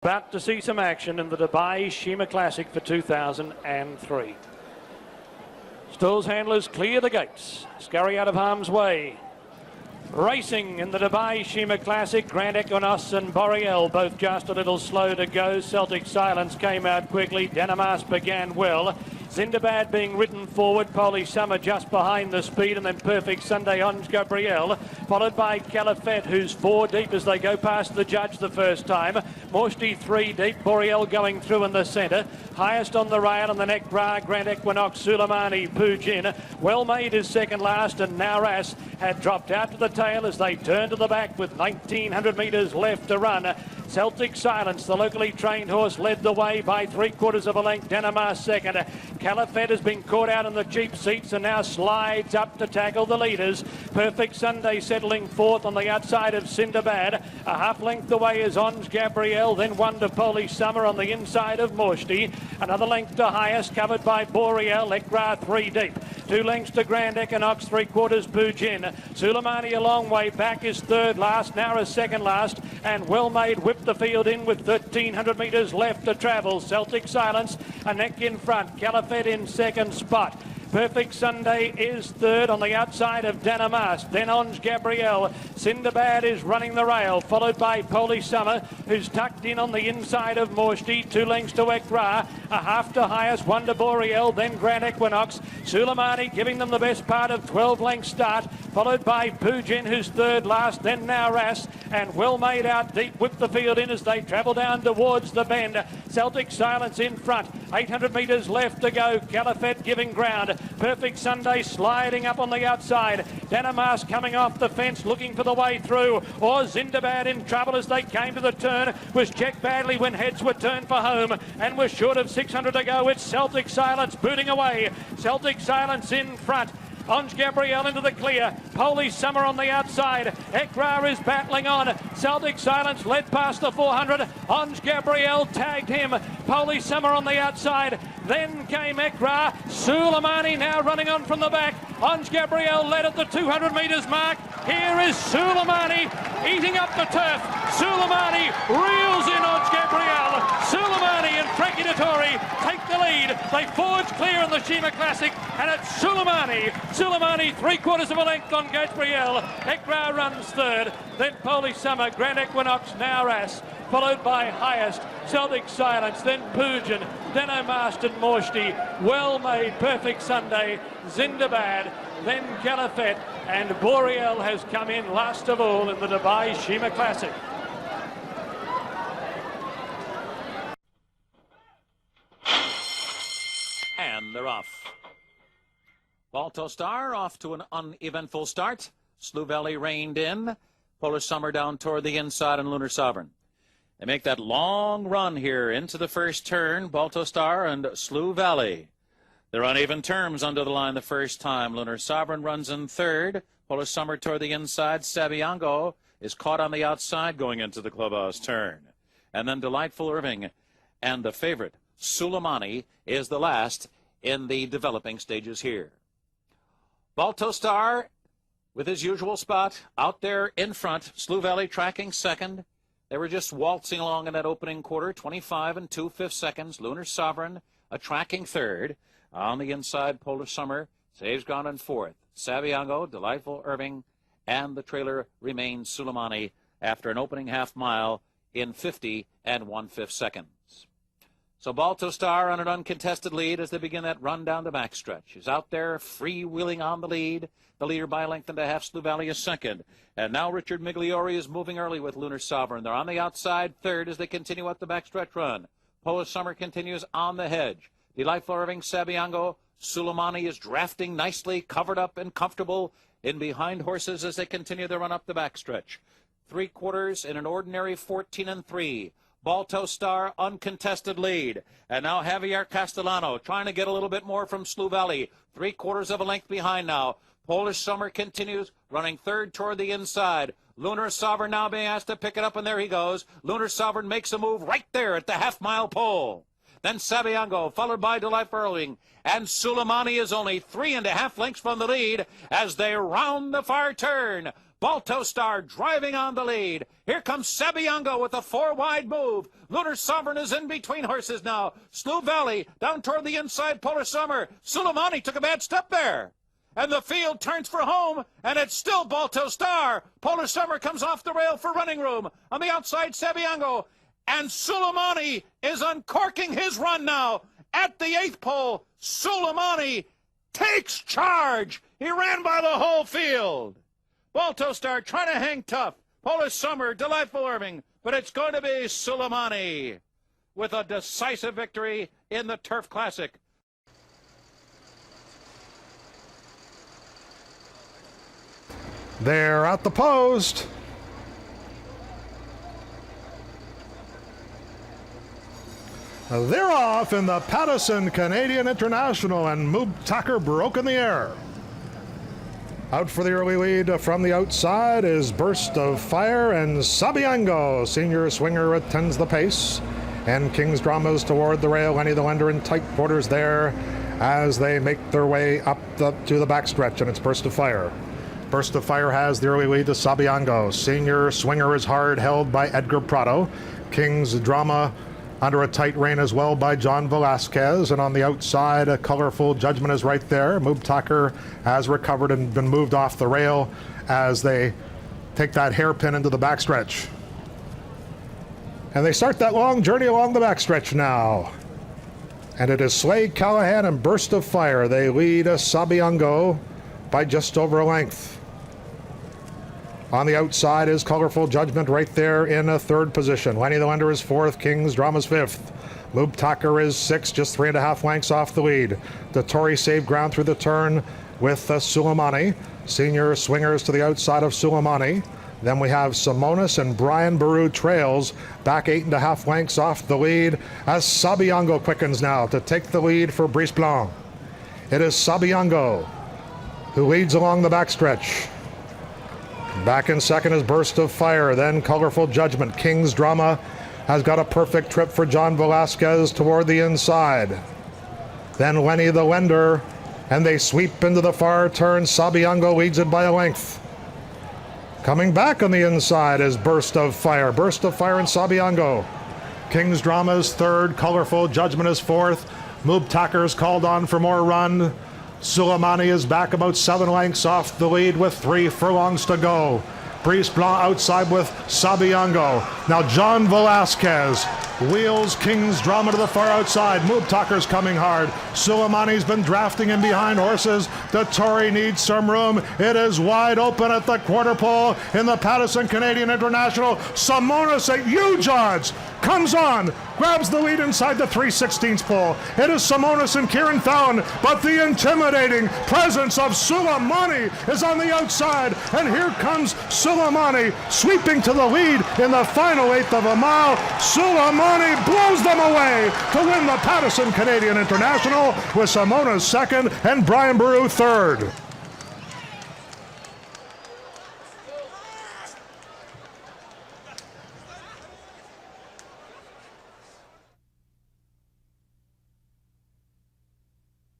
About to see some action in the Dubai Shima Classic for 2003. Stalls handlers clear the gates, scurry out of harm's way. Racing in the Dubai Shima Classic, Grand Equinox and Boreal both just a little slow to go. Celtic Silence came out quickly. Danamas began well. Zindabad being ridden forward, Polly Summer just behind the speed, and then Perfect Sunday on Gabrielle, followed by Califette, who's 4 deep as they go past the judge the first time. Morsti 3 deep, Boreal going through in the centre. Highest on the rail and the neck, Grand Equinox, Sulamani, Pujin. Well Made is second last, and Nauras had dropped out to the tail as they turn to the back with 1900 metres left to run. Celtic Silence, the locally trained horse, led the way by 3/4 of a length. Denimar second. Califette has been caught out in the cheap seats and now slides up to tackle the leaders. Perfect Sunday settling fourth on the outside of Sindabad. A half length away is Onge Gabrielle, then Wonder Polly Summer on the inside of Morsti. Another length to Highest, covered by Boreal. Ekra 3 deep. 2 lengths to Grand Equinox, 3/4 Pujin. Sulamani a long way back is third last, now is second last, and Well Made whipped the field in with 1300 metres left to travel. Celtic Silence a neck in front, Califette in second spot. Perfect Sunday is third on the outside of Danamas. Then Onge Gabrielle. Sindabad is running the rail, followed by Polly Summer, who's tucked in on the inside of Morsti. 2 lengths to Ekra. A half to Highest, Wonder Boreal, then Grand Equinox. Sulamani giving them the best part of 12 lengths start, followed by Pujin, who's third last, then Nauras, and Well Made out deep, whip the field in as they travel down towards the bend. Celtic Silence in front, 800 metres left to go. Califette giving ground. Perfect Sunday sliding up on the outside. Danamas coming off the fence looking for the way through. Or Zindabad in trouble as they came to the turn. Was checked badly when heads were turned for home and was short of 600 to go. It's Celtic Silence booting away. Celtic Silence in front. Onge Gabrielle into the clear. Polly Summer on the outside. Ekra is battling on. Celtic Silence led past the 400. Onge Gabrielle tagged him. Polly Summer on the outside. Then came Ekra. Sulamani now running on from the back. Onge Gabrielle led at the 200 metres mark. Here is Sulamani eating up the turf. Sulamani reels in Onge Gabrielle. Sulamani and Precitatori take the lead. They forge clear in the Shima Classic, and it's Sulamani. Sulamani 3/4 of a length on Gabrielle. Ekra runs third. Then Polly Summer, Grand Equinox, Nauras, followed by Highest, Celtic Silence, then Pujin, then O'Marston, Morsti, Well Made, Perfect Sunday, Zindabad, then Califette, and Boreal has come in last of all in the Dubai Shima Classic. And they're off. Balto Star off to an uneventful start. Slough Valley reined in. Polish Summer down toward the inside, and Lunar Sovereign. They make that long run here into the first turn, Balto Star and Slough Valley. They're on even terms under the line the first time. Lunar Sovereign runs in third. Polish Summer toward the inside. Sabiango is caught on the outside going into the clubhouse turn. And then Delightful Irving and the favorite, Sulamani, is the last in the developing stages here. Balto Star with his usual spot out there in front. Slough Valley tracking second. They were just waltzing along in that opening quarter, 25 2/5 seconds. Lunar Sovereign a tracking third. On the inside, Polish Summer saves ground in fourth. Sabiango, Delightful Irving, and the trailer remains Sulamani after an opening half mile in 50 1/5 seconds. So Balto Star on an uncontested lead as they begin that run down the backstretch. He's out there freewheeling on the lead. The leader by a length and a half. Slough Valley is second. And now Richard Migliori is moving early with Lunar Sovereign. They're on the outside third as they continue up the backstretch run. Polish Summer continues on the hedge. Delightful Irving, Sabiango. Sulamani is drafting nicely, covered up and comfortable in behind horses as they continue their run up the backstretch. 3/4 in an ordinary 14 3. Balto Star, uncontested lead. And now Javier Castellano trying to get a little bit more from Slough Valley. 3/4 of a length behind now. Polish Summer continues, running third toward the inside. Lunar Sovereign now being asked to pick it up, and there he goes. Lunar Sovereign makes a move right there at the half-mile pole. Then Sabiango, followed by Delightful Irving. And Sulamani is only 3.5 lengths from the lead as they round the far turn. Balto Star driving on the lead. Here comes Sabiango with a 4-wide move. Lunar Sovereign is in between horses now. Slough Valley down toward the inside. Polar Summer. Sulamani took a bad step there. And the field turns for home, and it's still Balto Star. Polar Summer comes off the rail for running room. On the outside, Sabiango. And Sulamani is uncorking his run now. At the 8th pole, Sulamani takes charge. He ran by the whole field. Balto Star trying to hang tough. Polar Summer, Delightful Irving. But it's going to be Sulamani with a decisive victory in the Turf Classic. They're at the post. They're off in the Pattison Canadian International, and Moob Tucker broke in the air. Out for the early lead from the outside is Burst of Fire, and Sabiango, senior swinger, attends the pace. And King's Dramas toward the rail. Lenny the Lender in tight quarters there as they make their way up to the backstretch, and it's Burst of Fire. Burst of Fire has the early lead to Sabiango. Senior swinger is hard held by Edgar Prado. King's Drama under a tight rein as well by John Velasquez, and on the outside, a colorful Judgment is right there. Moob Tucker has recovered and been moved off the rail as they take that hairpin into the backstretch. And they start that long journey along the backstretch now. And it is Slade Callahan and Burst of Fire. They lead Sabiango by just over a length. On the outside is Colorful Judgment right there in a 3rd position. Lenny the Lender is 4th. King's Drama's 5th. Moob Tucker is 6th, just 3.5 lengths off the lead. The Tory saved ground through the turn with Sulamani. Senior swingers to the outside of Sulamani. Then we have Simonis and Brian Baru trails back 8.5 lengths off the lead as Sabiango quickens now to take the lead for Brice Blanc. It is Sabiango who leads along the backstretch. Back in 2nd is Burst of Fire, then Colorful Judgment. King's Drama has got a perfect trip for John Velasquez toward the inside. Then Lenny the Lender, and they sweep into the far turn. Sabiango leads it by a length. Coming back on the inside is Burst of Fire. Burst of Fire and Sabiango. King's Drama is 3rd. Colorful Judgment is 4th. Moob Tucker's called on for more run. Sulamani is back about 7 lengths off the lead with 3 furlongs to go. Brice Blanc outside with Sabiango. Now John Velasquez wheels King's Drama to the far outside. Moob Tucker's coming hard. Sulamani's been drafting in behind horses. The Tory needs some room. It is wide open at the quarter pole in the Pattison Canadian International. Simonis at huge odds comes on, grabs the lead inside the 3/16 pole. It is Simonis and Kieran Fallon, but the intimidating presence of Sulamani is on the outside, and here comes Sulamani sweeping to the lead in the final 1/8 of a mile. Sulamani blows them away to win the Pattison Canadian International with Simonis 2nd and Brian Baru 3rd.